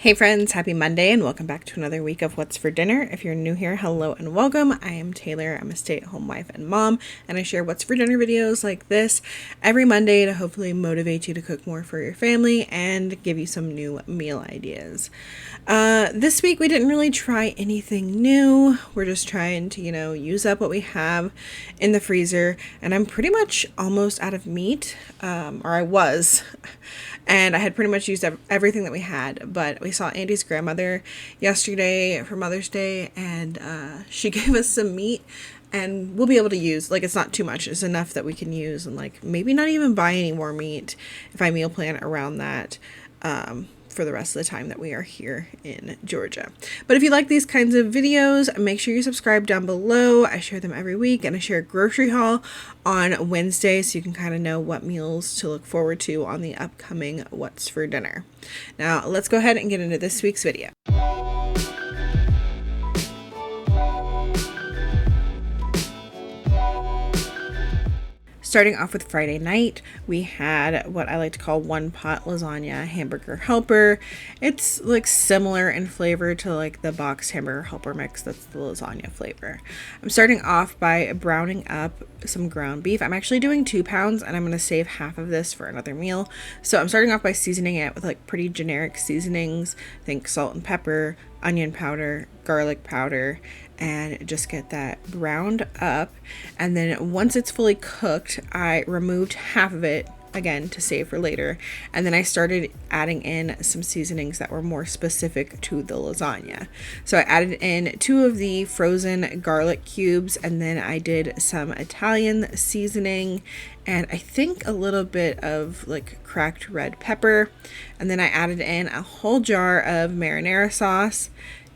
Hey friends, happy Monday and welcome back to another week of What's for Dinner. If you're new here, hello and welcome. I am Taylor. I'm a stay-at-home wife and mom, and I share What's for Dinner videos like this every Monday to hopefully motivate you to cook more for your family and give you some new meal ideas. This week we didn't really try anything new. We're just trying to, use up what we have in the freezer, and I'm pretty much almost out of meat, or I was. And I had pretty much used everything that we had, but we saw Andy's grandmother yesterday for Mother's Day, and she gave us some meat, and we'll be able to use, it's not too much, it's enough that we can use, and maybe not even buy any more meat if I meal plan around that for the rest of the time that we are here in Georgia. But if you like these kinds of videos, make sure you subscribe down below. I share them every week, and I share a grocery haul on Wednesday so you can kind of know what meals to look forward to on the upcoming What's for Dinner. Now, let's go ahead and get into this week's video. Starting off with Friday night, we had what I like to call one pot lasagna Hamburger Helper. It's similar in flavor to the boxed Hamburger Helper mix. That's the lasagna flavor. I'm starting off by browning up some ground beef. I'm actually doing 2 pounds, and I'm going to save half of this for another meal. So I'm starting off by seasoning it with pretty generic seasonings. Think salt and pepper, onion powder, garlic powder, and just get that browned up. And then once it's fully cooked, I removed half of it again to save for later, and then I started adding in some seasonings that were more specific to the lasagna. So I added in 2 of the frozen garlic cubes, and then I did some Italian seasoning, and I think a little bit of cracked red pepper, and then I added in a whole jar of marinara sauce,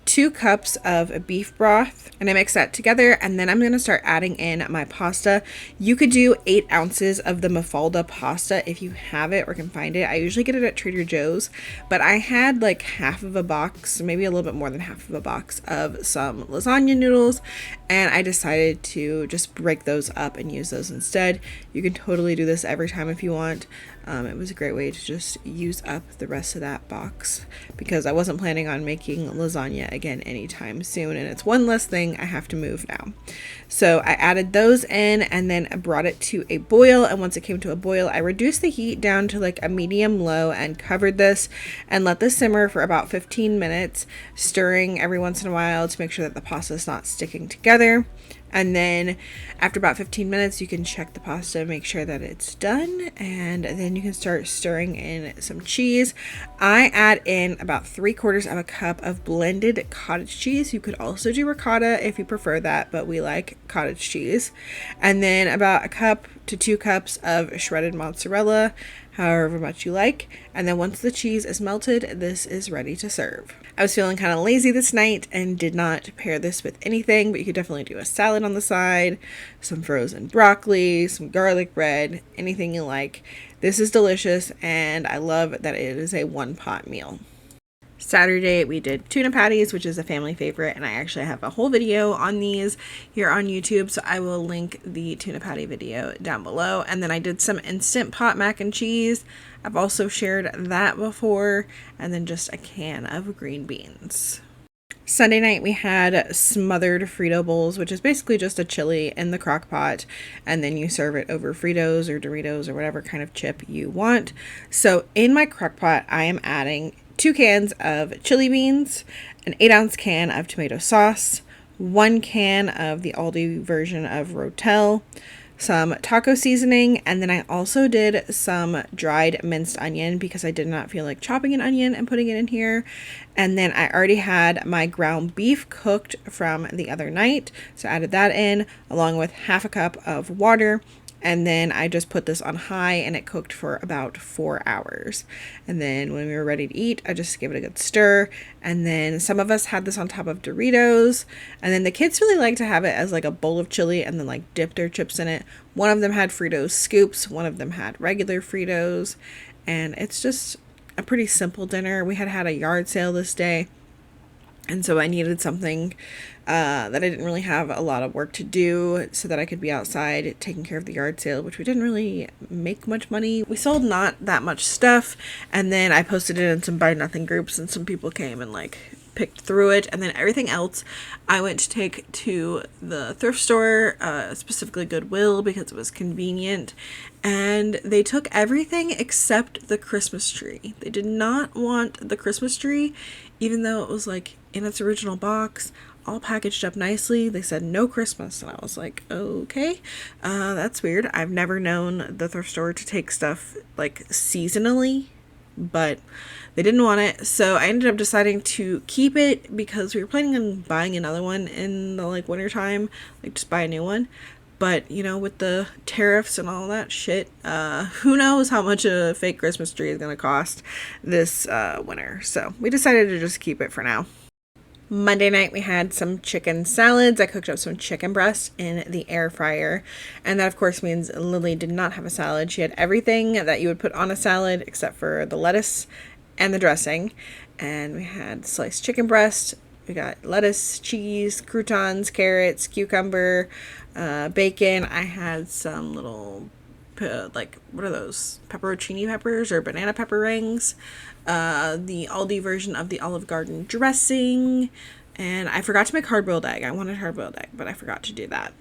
2 cups of beef broth, and I mix that together, and then I'm going to start adding in my pasta. You could do 8 ounces of the mafalda pasta if you have it or can find it. I usually get it at Trader Joe's, but I had half of a box, maybe a little bit more than half of a box of some lasagna noodles, and I decided to just break those up and use those instead. You can totally do this every time if you want. It was a great way to just use up the rest of that box because I wasn't planning on making lasagna again anytime soon, and it's one less thing I have to move now. So I added those in and then I brought it to a boil, and once it came to a boil, I reduced the heat down to a medium low and covered this and let this simmer for about 15 minutes, stirring every once in a while to make sure that the pasta is not sticking together. And then after about 15 minutes, you can check the pasta, make sure that it's done, and then you can start stirring in some cheese. I add in about 3/4 of a cup of blended cottage cheese. You could also do ricotta if you prefer that, but we like cottage cheese. And then about 1 cup to 2 cups of shredded mozzarella, however much you like. And then once the cheese is melted, this is ready to serve. I was feeling kind of lazy this night and did not pair this with anything, but you could definitely do a salad on the side, some frozen broccoli, some garlic bread, anything you like. This is delicious, and I love that it is a one-pot meal. Saturday, we did tuna patties, which is a family favorite, and I actually have a whole video on these here on YouTube, so I will link the tuna patty video down below. And then I did some Instant Pot mac and cheese. I've also shared that before, and then just a can of green beans. Sunday night, we had smothered Frito bowls, which is basically just a chili in the crock pot, and then you serve it over Fritos or Doritos or whatever kind of chip you want. So in my crock pot, I am adding 2 cans of chili beans, an 8-ounce can of tomato sauce, 1 can of the Aldi version of Rotel, some taco seasoning, and then I also did some dried minced onion because I did not feel like chopping an onion and putting it in here. And then I already had my ground beef cooked from the other night, so I added that in along with 1/2 cup of water. And then I just put this on high, and it cooked for about 4 hours. And then when we were ready to eat, I just gave it a good stir. And then some of us had this on top of Doritos. And then the kids really like to have it as a bowl of chili and then dip their chips in it. One of them had Fritos scoops. One of them had regular Fritos. And it's just a pretty simple dinner. We had a yard sale this day. And so I needed something that I didn't really have a lot of work to do so that I could be outside taking care of the yard sale, which we didn't really make much money. We sold not that much stuff, and then I posted it in some buy nothing groups, and some people came and like picked through it. And then everything else I went to take to the thrift store, specifically Goodwill, because it was convenient. And they took everything except the Christmas tree. They did not want the Christmas tree, even though it was like in its original box, all packaged up nicely. They said no Christmas, and I was like, okay, that's weird. I've never known the thrift store to take stuff like seasonally, but they didn't want it. So I ended up deciding to keep it because we were planning on buying another one in the like winter time, like just buy a new one. But, you know, with the tariffs and all that shit, who knows how much a fake Christmas tree is going to cost this winter. So we decided to just keep it for now. Monday night, we had some chicken salads. I cooked up some chicken breast in the air fryer. And that, of course, means Lily did not have a salad. She had everything that you would put on a salad except for the lettuce and the dressing. And we had sliced chicken breast. We got lettuce, cheese, croutons, carrots, cucumber, bacon. I had some little, like, what are those? Pepperoncini peppers or banana pepper rings. The Aldi version of the Olive Garden dressing. And I forgot to make hard-boiled egg. I wanted hard-boiled egg, but I forgot to do that.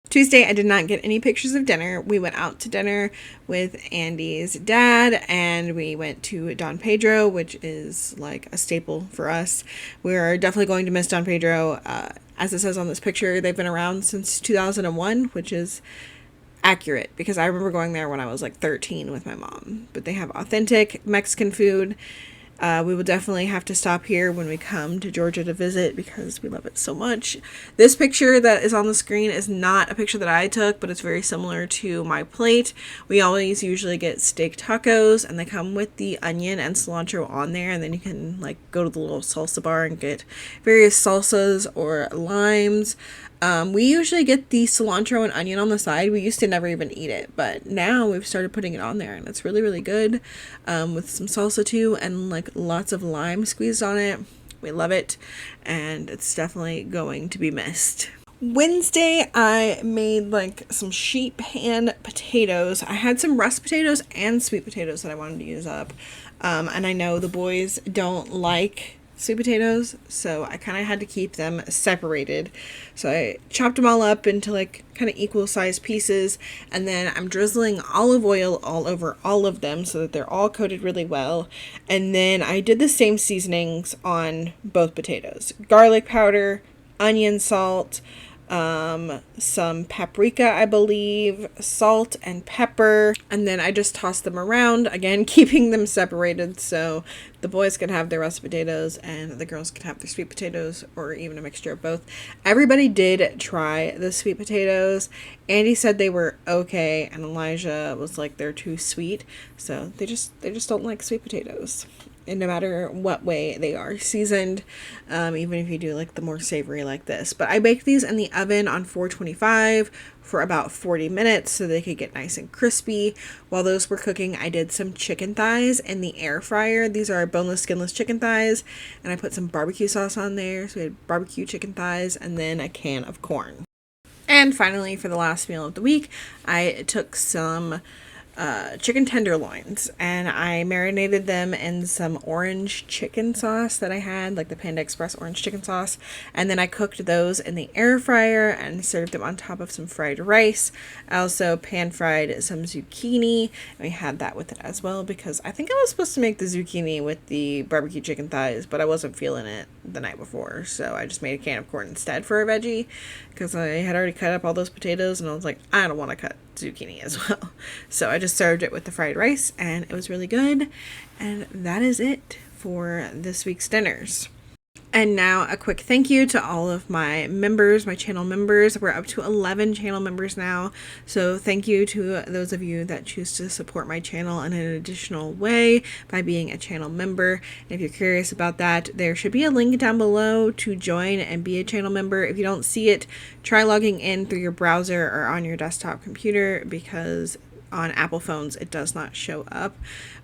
Tuesday, I did not get any pictures of dinner. We went out to dinner with Andy's dad, and we went to Don Pedro, which is like a staple for us. We're definitely going to miss Don Pedro. As it says on this picture, they've been around since 2001, which is accurate because I remember going there when I was like 13 with my mom. But they have authentic Mexican food. We will definitely have to stop here when we come to Georgia to visit because we love it so much. This picture that is on the screen is not a picture that I took, but it's very similar to my plate. We always usually get steak tacos, and they come with the onion and cilantro on there, and then you can like go to the little salsa bar and get various salsas or limes. We usually get the cilantro and onion on the side. We used to never even eat it, but now we've started putting it on there, and it's really, really good, with some salsa too, and like lots of lime squeezed on it. We love it, and it's definitely going to be missed. Wednesday, I made like some sheet pan potatoes. I had some russet potatoes and sweet potatoes that I wanted to use up, and I know the boys don't like sweet potatoes, so I kind of had to keep them separated. So I chopped them all up into like kind of equal sized pieces, and then I'm drizzling olive oil all over all of them so that they're all coated really well. And then I did the same seasonings on both potatoes: garlic powder, onion salt, some paprika, I believe, salt and pepper, and then I just tossed them around, again keeping them separated so the boys could have their russet potatoes and the girls could have their sweet potatoes, or even a mixture of both. Everybody did try the sweet potatoes. Andy said they were okay, and Elijah was like they're too sweet, so they just don't like sweet potatoes. And no matter what way they are seasoned, even if you do like the more savory like this. But I baked these in the oven on 425 for about 40 minutes so they could get nice and crispy. While those were cooking, I did some chicken thighs in the air fryer. These are boneless, skinless chicken thighs, and I put some barbecue sauce on there. So we had barbecue chicken thighs and then a can of corn. And finally, for the last meal of the week, I took some chicken tenderloins, and I marinated them in some orange chicken sauce that I had, like the Panda Express orange chicken sauce, and then I cooked those in the air fryer and served them on top of some fried rice. I also pan fried some zucchini, and we had that with it as well because I think I was supposed to make the zucchini with the barbecue chicken thighs, but I wasn't feeling it the night before, so I just made a can of corn instead for a veggie because I had already cut up all those potatoes, and I was like, I don't want to cut zucchini as well. So I just served it with the fried rice, and it was really good. And that is it for this week's dinners. And now a quick thank you to all of my members, my channel members. We're up to 11 channel members now. So thank you to those of you that choose to support my channel in an additional way by being a channel member. And if you're curious about that, there should be a link down below to join and be a channel member. If you don't see it, try logging in through your browser or on your desktop computer, because on Apple phones, it does not show up.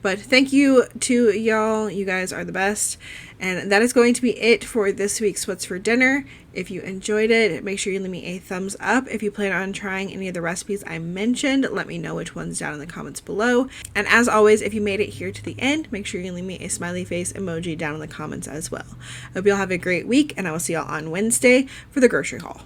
But thank you to y'all. You guys are the best. And that is going to be it for this week's What's for Dinner. If you enjoyed it, make sure you leave me a thumbs up. If you plan on trying any of the recipes I mentioned, let me know which ones down in the comments below. And as always, if you made it here to the end, make sure you leave me a smiley face emoji down in the comments as well. I hope you all have a great week, and I will see y'all on Wednesday for the grocery haul.